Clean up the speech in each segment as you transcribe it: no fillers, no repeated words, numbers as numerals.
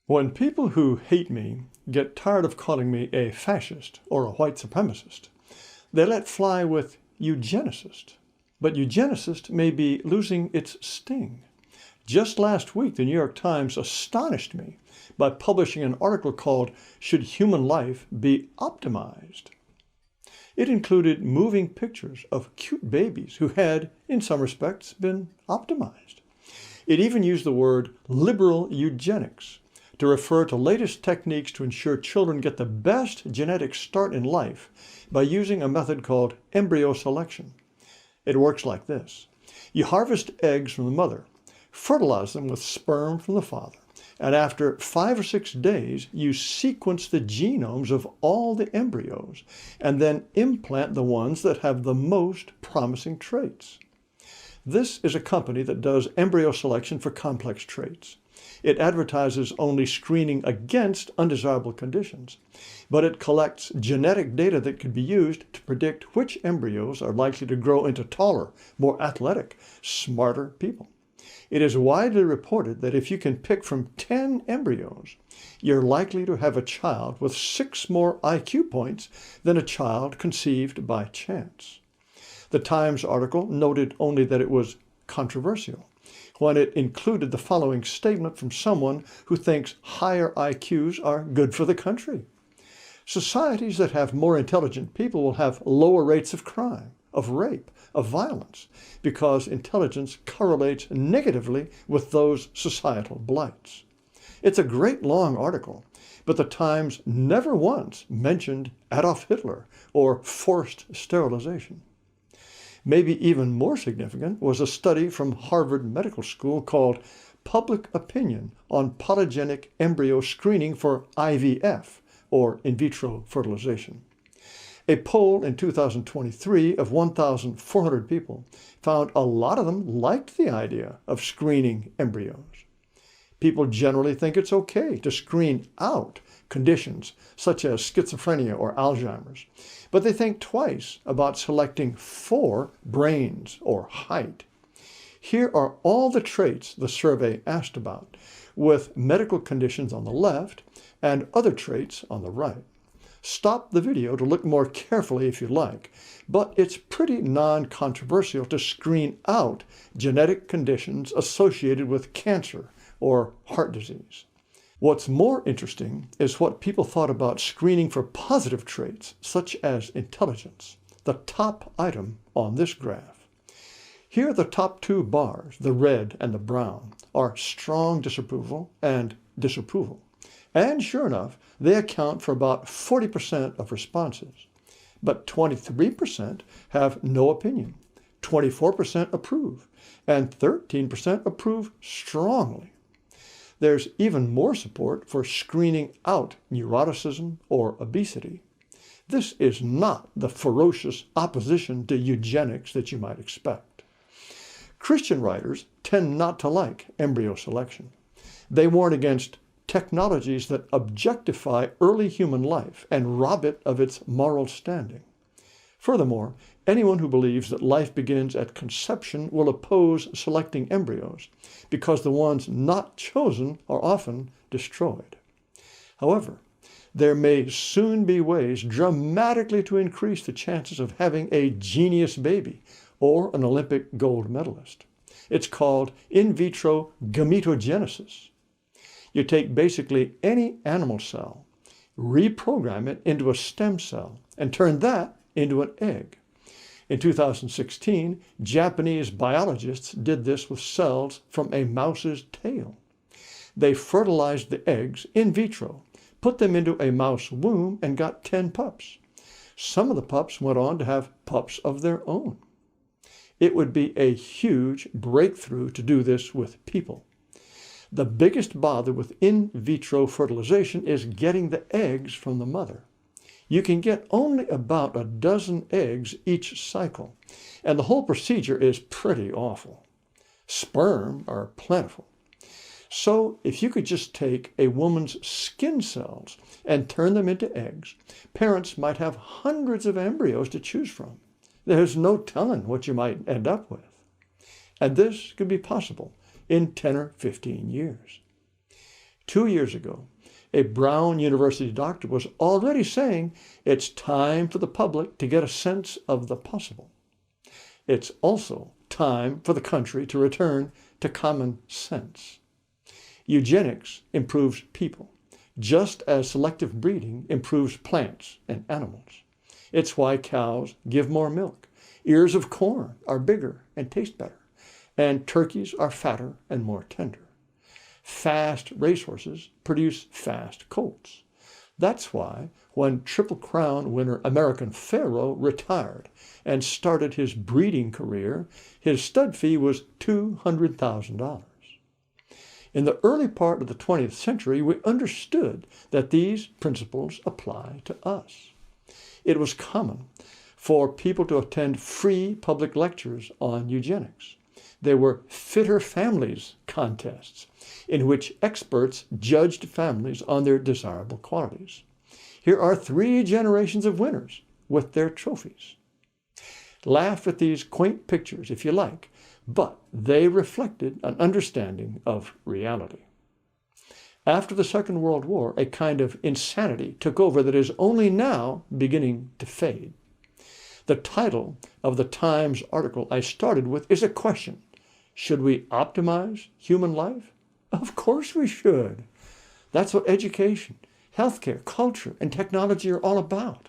When people who hate me get tired of calling me a fascist or a white supremacist, they let fly with eugenicist. But eugenicist may be losing its sting. Just last week, the New York Times astonished me by publishing an article called "Should Human Life Be Optimized?" It included moving pictures of cute babies who had, in some respects, been optimized. It even used the word liberal eugenics to refer to latest techniques to ensure children get the best genetic start in life by using a method called embryo selection. It works like this. You harvest eggs from the mother, fertilize them with sperm from the father, and after 5 or 6 days, you sequence the genomes of all the embryos and then implant the ones that have the most promising traits. This is a company that does embryo selection for complex traits. It advertises only screening against undesirable conditions, but it collects genetic data that could be used to predict which embryos are likely to grow into taller, more athletic, smarter people. It is widely reported that if you can pick from 10 embryos, you're likely to have a child with 6 more IQ points than a child conceived by chance. The Times article noted only that it was controversial when it included the following statement from someone who thinks higher IQs are good for the country. Societies that have more intelligent people will have lower rates of crime, of rape, of violence, because intelligence correlates negatively with those societal blights. It's a great long article, but the Times never once mentioned Adolf Hitler or forced sterilization. Maybe even more significant was a study from Harvard Medical School called Public Opinion on Polygenic Embryo Screening for IVF, or in vitro fertilization. A poll in 2023 of 1,400 people found a lot of them liked the idea of screening embryos. People generally think it's okay to screen out conditions such as schizophrenia or Alzheimer's, but they think twice about selecting for brains or height. Here are all the traits the survey asked about, with medical conditions on the left and other traits on the right. Stop the video to look more carefully if you like, but it's pretty non-controversial to screen out genetic conditions associated with cancer or heart disease. What's more interesting is what people thought about screening for positive traits, such as intelligence, the top item on this graph. Here the top 2 bars, the red and the brown, are strong disapproval and disapproval. And sure enough, they account for about 40% of responses. But 23% have no opinion, 24% approve, and 13% approve strongly. There's even more support for screening out neuroticism or obesity. This is not the ferocious opposition to eugenics that you might expect. Christian writers tend not to like embryo selection. They warn against technologies that objectify early human life and rob it of its moral standing. Furthermore, anyone who believes that life begins at conception will oppose selecting embryos because the ones not chosen are often destroyed. However, there may soon be ways dramatically to increase the chances of having a genius baby or an Olympic gold medalist. It's called in vitro gametogenesis. You take basically any animal cell, reprogram it into a stem cell, and turn that into an egg. In 2016, Japanese biologists did this with cells from a mouse's tail. They fertilized the eggs in vitro, put them into a mouse womb, and got 10 pups. Some of the pups went on to have pups of their own. It would be a huge breakthrough to do this with people. The biggest bother with in vitro fertilization is getting the eggs from the mother. You can get only about a dozen eggs each cycle, and the whole procedure is pretty awful. Sperm are plentiful. So if you could just take a woman's skin cells and turn them into eggs, parents might have hundreds of embryos to choose from. There's no telling what you might end up with. And this could be possible in 10 or 15 years. 2 years ago, a Brown University doctor was already saying it's time for the public to get a sense of the possible. It's also time for the country to return to common sense. Eugenics improves people, just as selective breeding improves plants and animals. It's why cows give more milk, ears of corn are bigger and taste better, and turkeys are fatter and more tender. Fast racehorses produce fast colts. That's why when Triple Crown winner American Pharoah retired and started his breeding career, his stud fee was $200,000. In the early part of the 20th century, we understood that these principles apply to us. It was common for people to attend free public lectures on eugenics. There were fitter families contests in which experts judged families on their desirable qualities. Here are 3 generations of winners with their trophies. Laugh at these quaint pictures if you like, but they reflected an understanding of reality. After the Second World War, a kind of insanity took over that is only now beginning to fade. The title of the Times article I started with is a question. Should we optimize human life? Of course we should. That's what education, healthcare, culture, and technology are all about.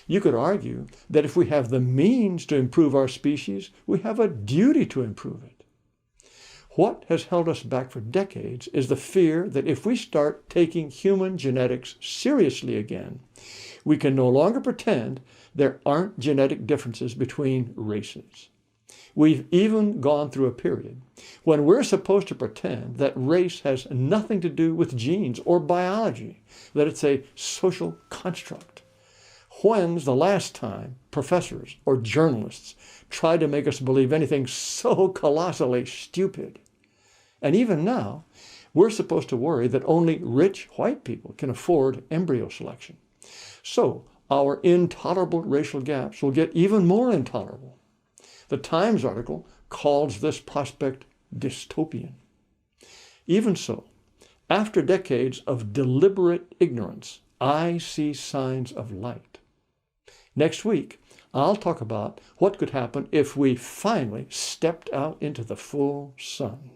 You could argue that if we have the means to improve our species, we have a duty to improve it. What has held us back for decades is the fear that if we start taking human genetics seriously again, we can no longer pretend there aren't genetic differences between races. We've even gone through a period when we're supposed to pretend that race has nothing to do with genes or biology, that it's a social construct. When's the last time professors or journalists tried to make us believe anything so colossally stupid? And even now, we're supposed to worry that only rich white people can afford embryo selection. So our intolerable racial gaps will get even more intolerable. The Times article calls this prospect dystopian. Even so, after decades of deliberate ignorance, I see signs of light. Next week, I'll talk about what could happen if we finally stepped out into the full sun.